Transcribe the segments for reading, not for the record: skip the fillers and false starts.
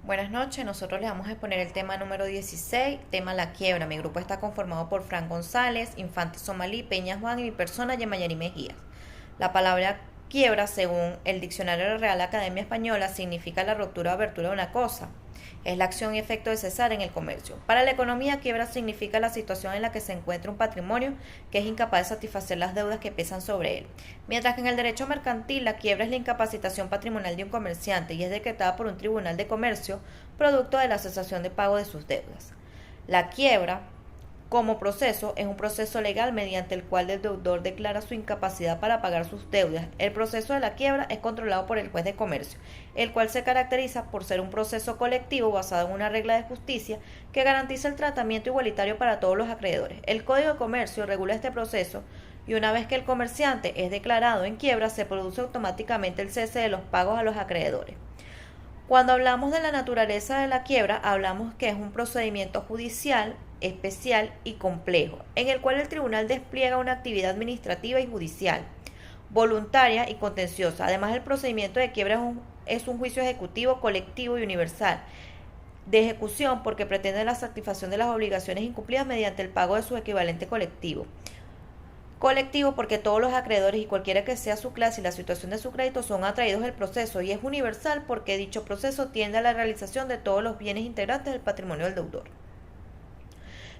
Buenas noches, nosotros les vamos a exponer el tema número 16, tema la quiebra. Mi grupo está conformado por Fran González, Infante Somalí, Peña Juan y mi persona, Yemayari Mejías. La palabra quiebra, según el diccionario de la Real Academia Española, significa la ruptura o abertura de una cosa. Es la acción y efecto de cesar en el comercio. Para la economía, quiebra significa la situación en la que se encuentra un patrimonio que es incapaz de satisfacer las deudas que pesan sobre él. Mientras que en el derecho mercantil, la quiebra es la incapacitación patrimonial de un comerciante y es decretada por un tribunal de comercio producto de la cesación de pago de sus deudas. La quiebra como proceso es un proceso legal mediante el cual el deudor declara su incapacidad para pagar sus deudas. El proceso de la quiebra es controlado por el juez de comercio, el cual se caracteriza por ser un proceso colectivo basado en una regla de justicia que garantiza el tratamiento igualitario para todos los acreedores. El Código de Comercio regula este proceso y una vez que el comerciante es declarado en quiebra, se produce automáticamente el cese de los pagos a los acreedores. Cuando hablamos de la naturaleza de la quiebra, hablamos que es un procedimiento judicial especial y complejo, en el cual el tribunal despliega una actividad administrativa y judicial, voluntaria y contenciosa. Además, el procedimiento de quiebra es un juicio ejecutivo, colectivo y universal de ejecución porque pretende la satisfacción de las obligaciones incumplidas mediante el pago de su equivalente colectivo. Colectivo porque todos los acreedores y cualquiera que sea su clase y la situación de su crédito son atraídos al proceso, y es universal porque dicho proceso tiende a la realización de todos los bienes integrantes del patrimonio del deudor.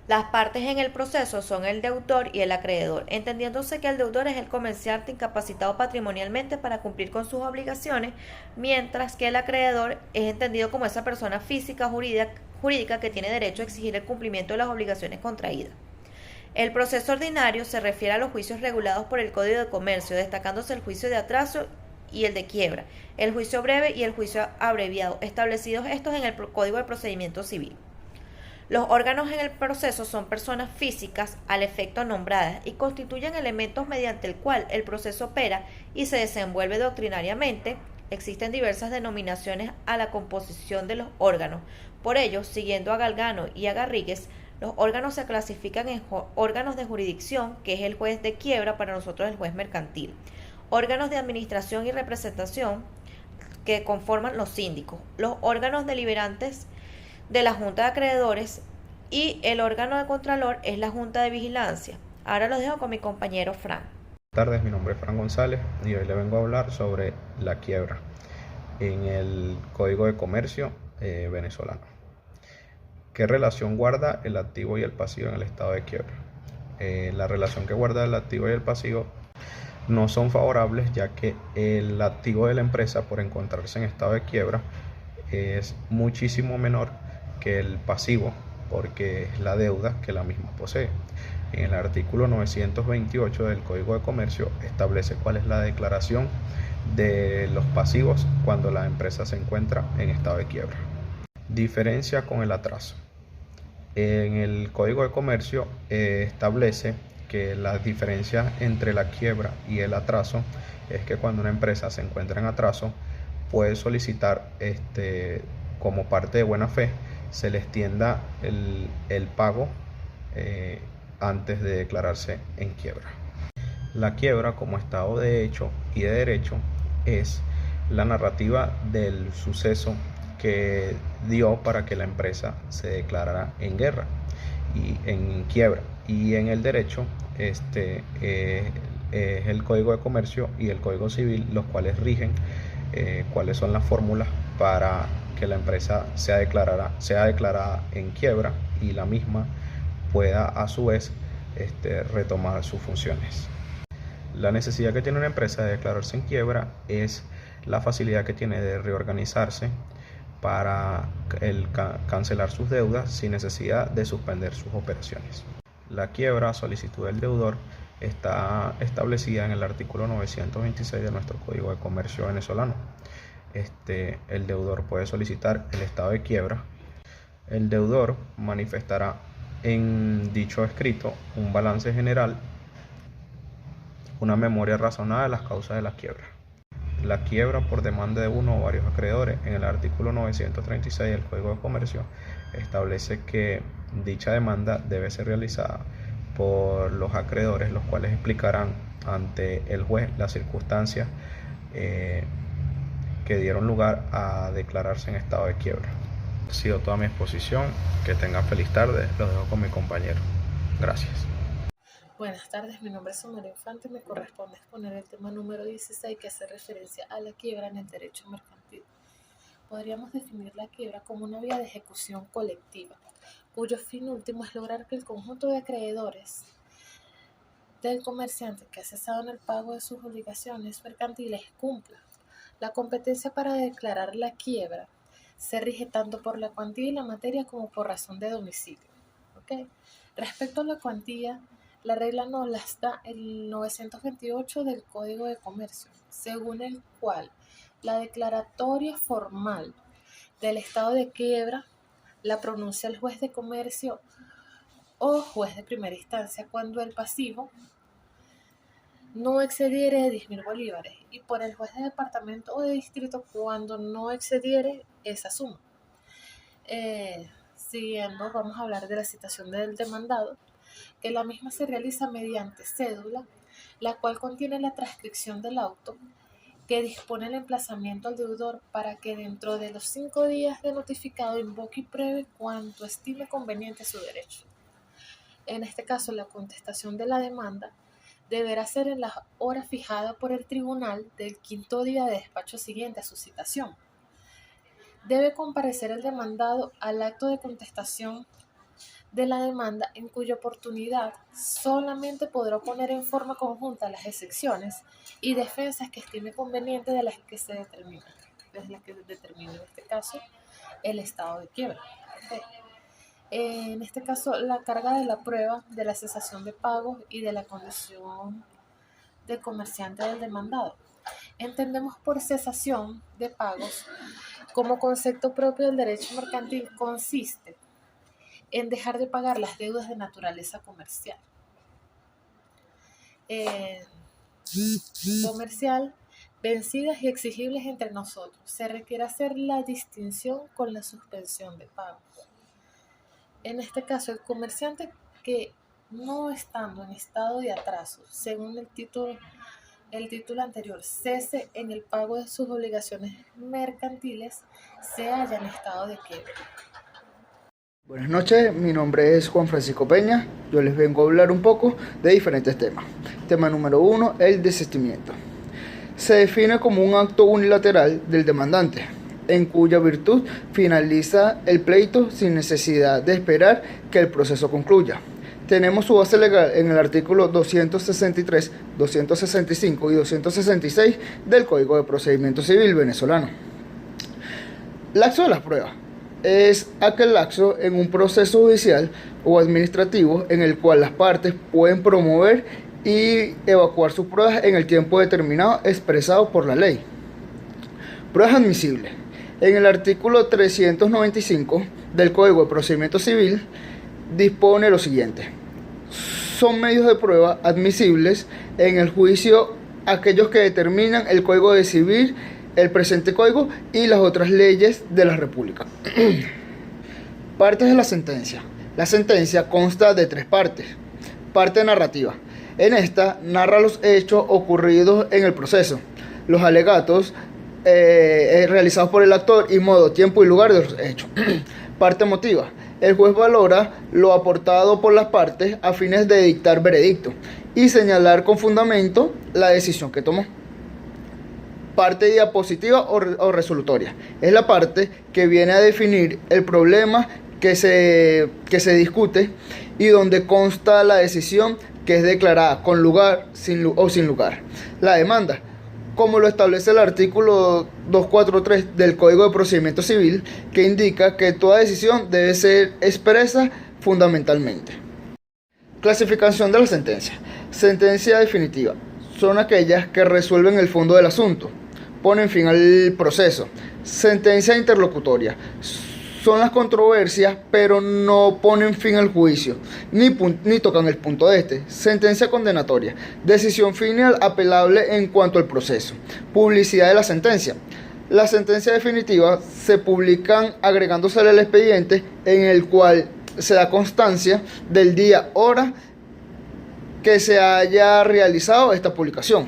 Las partes en el proceso son el deudor y el acreedor, entendiéndose que el deudor es el comerciante incapacitado patrimonialmente para cumplir con sus obligaciones, mientras que el acreedor es entendido como esa persona física jurídica que tiene derecho a exigir el cumplimiento de las obligaciones contraídas. El proceso ordinario se refiere a los juicios regulados por el Código de Comercio, destacándose el juicio de atraso y el de quiebra, el juicio breve y el juicio abreviado, establecidos estos en el Código de Procedimiento Civil. Los órganos en el proceso son personas físicas al efecto nombradas y constituyen elementos mediante el cual el proceso opera y se desenvuelve doctrinariamente. Existen diversas denominaciones a la composición de los órganos. Por ello, siguiendo a Galgano y a Garrigues, los órganos se clasifican en órganos de jurisdicción, que es el juez de quiebra, para nosotros el juez mercantil; órganos de administración y representación, que conforman los síndicos; los órganos deliberantes de la Junta de Acreedores; y el órgano de contralor es la Junta de Vigilancia. Ahora los dejo con mi compañero Fran. Buenas tardes, mi nombre es Fran González y hoy le vengo a hablar sobre la quiebra en el Código de Comercio venezolano. ¿Qué relación guarda el activo y el pasivo en el estado de quiebra? La relación que guarda el activo y el pasivo no son favorables, ya que el activo de la empresa, por encontrarse en estado de quiebra, es muchísimo menor que el pasivo, porque es la deuda que la misma posee. En el artículo 928 del Código de Comercio establece cuál es la declaración de los pasivos cuando la empresa se encuentra en estado de quiebra. Diferencia con el atraso. En el Código de Comercio establece que la diferencia entre la quiebra y el atraso es que cuando una empresa se encuentra en atraso, puede solicitar como parte de buena fe se le extienda el pago antes de declararse en quiebra. La quiebra, como estado de hecho y de derecho, es la narrativa del suceso que dio para que la empresa se declarara en guerra y en quiebra. Y en el derecho es el Código de Comercio y el Código Civil los cuales rigen cuáles son las fórmulas para que la empresa sea declarada en quiebra y la misma pueda a su vez retomar sus funciones. La necesidad que tiene una empresa de declararse en quiebra es la facilidad que tiene de reorganizarse para cancelar sus deudas sin necesidad de suspender sus operaciones. La quiebra a solicitud del deudor está establecida en el artículo 926 de nuestro Código de Comercio venezolano. El deudor puede solicitar el estado de quiebra. El deudor manifestará en dicho escrito un balance general, una memoria razonada de las causas de la quiebra. La quiebra por demanda de uno o varios acreedores, en el artículo 936 del Código de Comercio, establece que dicha demanda debe ser realizada por los acreedores, los cuales explicarán ante el juez las circunstancias que dieron lugar a declararse en estado de quiebra. ha sido toda mi exposición. Que tengan feliz tarde. Los dejo con mi compañero. Gracias. Buenas tardes, mi nombre es Omar Infante y me corresponde exponer el tema número 16 que hace referencia a la quiebra en el derecho mercantil. Podríamos definir la quiebra como una vía de ejecución colectiva, cuyo fin último es lograr que el conjunto de acreedores del comerciante que ha cesado en el pago de sus obligaciones mercantiles cumpla. La competencia para declarar la quiebra se rige tanto por la cuantía y la materia como por razón de domicilio. ¿Okay? Respecto a la cuantía, la regla nos las da el 928 del Código de Comercio, según el cual la declaratoria formal del estado de quiebra la pronuncia el juez de comercio o juez de primera instancia cuando el pasivo no excediere de 10.000 bolívares y por el juez de departamento o de distrito cuando no excediere esa suma. Siguiendo, vamos a hablar de la citación del demandado, que la misma se realiza mediante cédula, la cual contiene la transcripción del auto que dispone el emplazamiento al deudor para que dentro de los 5 días de notificado invoque y pruebe cuanto estime conveniente su derecho. En este caso, la contestación de la demanda deberá ser en la hora fijada por el tribunal del 5.º día de despacho siguiente a su citación. Debe comparecer el demandado al acto de contestación de la demanda, en cuya oportunidad solamente podrá poner en forma conjunta las excepciones y defensas que estime conveniente de las que se determina, en este caso el estado de quiebra. Okay. En este caso, la carga de la prueba de la cesación de pagos y de la condición del comerciante del demandado. Entendemos por cesación de pagos como concepto propio del derecho mercantil consiste en dejar de pagar las deudas de naturaleza comercial. Vencidas y exigibles entre nosotros. Se requiere hacer la distinción con la suspensión de pagos. En este caso, el comerciante que no estando en estado de atraso, según el título anterior, cese en el pago de sus obligaciones mercantiles, se halla en estado de quiebra. Buenas noches, mi nombre es Juan Francisco Peña. Yo les vengo a hablar un poco de diferentes temas. Tema número 1, el desistimiento. Se define como un acto unilateral del demandante, en cuya virtud finaliza el pleito sin necesidad de esperar que el proceso concluya. Tenemos su base legal en el artículo 263, 265 y 266 del Código de Procedimiento Civil venezolano. Lapso de las pruebas. Es aquel lapso en un proceso judicial o administrativo en el cual las partes pueden promover y evacuar sus pruebas en el tiempo determinado expresado por la ley. Pruebas admisibles. En el artículo 395 del Código de Procedimiento Civil dispone lo siguiente: son medios de prueba admisibles en el juicio aquellos que determinan el Código de Civil, el presente código y las otras leyes de la República. Partes de la sentencia. La sentencia consta de 3 partes. Parte narrativa. En esta narra los hechos ocurridos en el proceso, los alegatos realizados por el actor y modo, tiempo y lugar de los hechos. Parte emotiva. El juez valora lo aportado por las partes a fines de dictar veredicto y señalar con fundamento la decisión que tomó. Parte diapositiva o resolutoria. Es la parte que viene a definir el problema que se discute y donde consta la decisión que es declarada con lugar o sin lugar. La demanda, como lo establece el artículo 243 del Código de Procedimiento Civil, que indica que toda decisión debe ser expresa fundamentalmente. Clasificación de la sentencia. Sentencia definitiva. Son aquellas que resuelven el fondo del asunto, ponen fin al proceso. Sentencia interlocutoria. Son las controversias, pero no ponen fin al juicio, ni tocan el punto de este. Sentencia condenatoria. Decisión final apelable en cuanto al proceso. Publicidad de la sentencia. Las sentencias definitivas se publican agregándose al expediente en el cual se da constancia del día, hora que se haya realizado esta publicación.